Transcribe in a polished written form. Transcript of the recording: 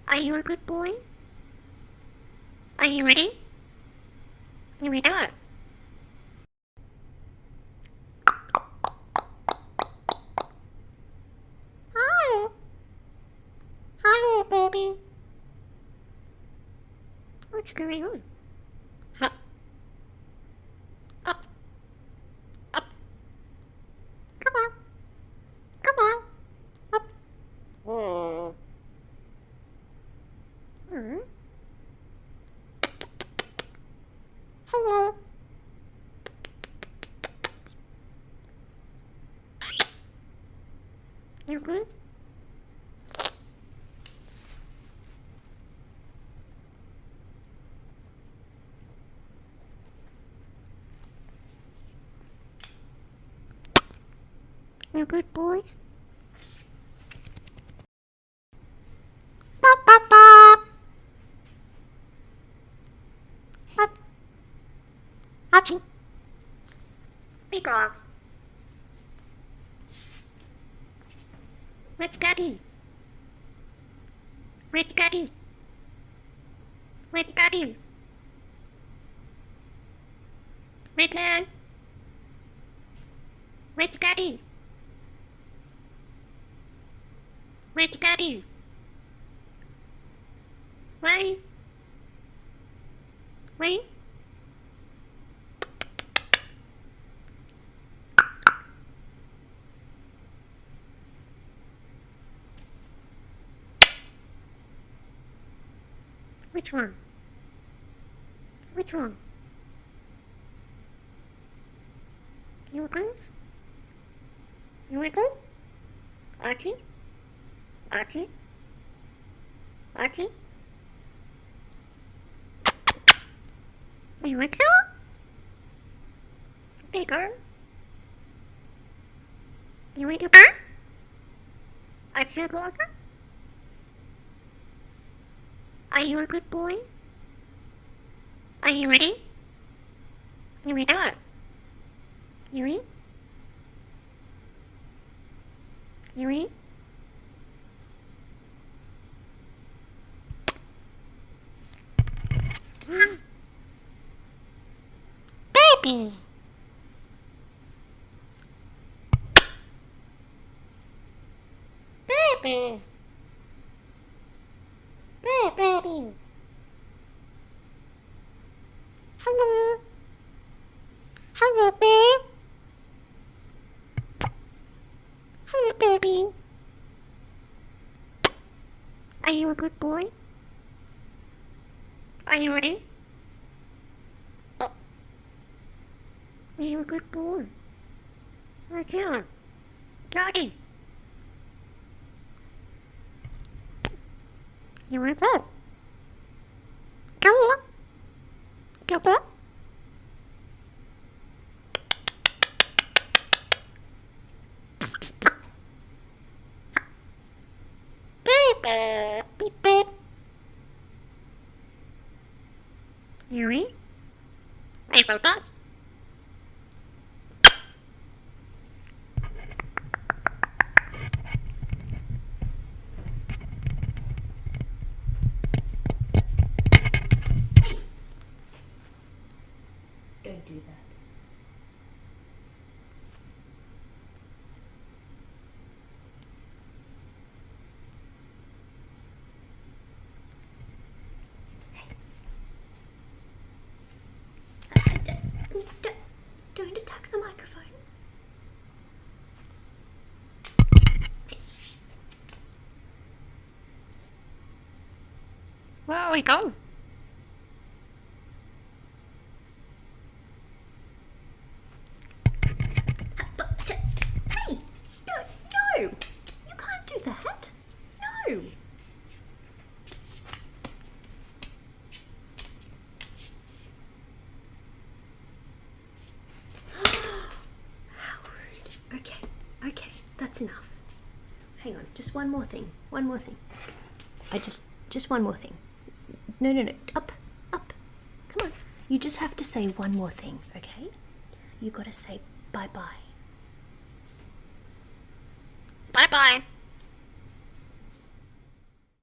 Are you a good boy? Are you ready? Here we go. Hello. Hello, baby. What's going on? Up. Up. Up. Come on. Come on. Up. Oh. Hello. You good? You good boys? Bop, bop, bop. Bop. Achoo. Big off. Where's Daddy? Where's Daddy? Where's Daddy? Where's Dad? Where's Daddy? Where's Daddy? Wait. Wait. Which one? Which one? You good? You good? Archie? Archie? Archie? You want to? Bigger? You want to burn? Archie Walker? Are you a good boy? Are you ready? Here we go. You ready? You ready? Baby! Baby! Baby! Hello! Hello, babe! Hello, baby! Are you a good boy? Are you ready? Oh. Are you a good boy? What's on? Daddy! You want to go? Go on! Go on! Beep, beep, beep. You ready? Hey, Boba. Don't do that. Don't attack the microphone. Where we go? Hey! No! You can't do that. No! How rude. Okay, that's enough. Hang on, just one more thing. One more thing. Just one more thing. No. Up. Come on. You just have to say one more thing, okay? You gotta say bye-bye. Bye-bye.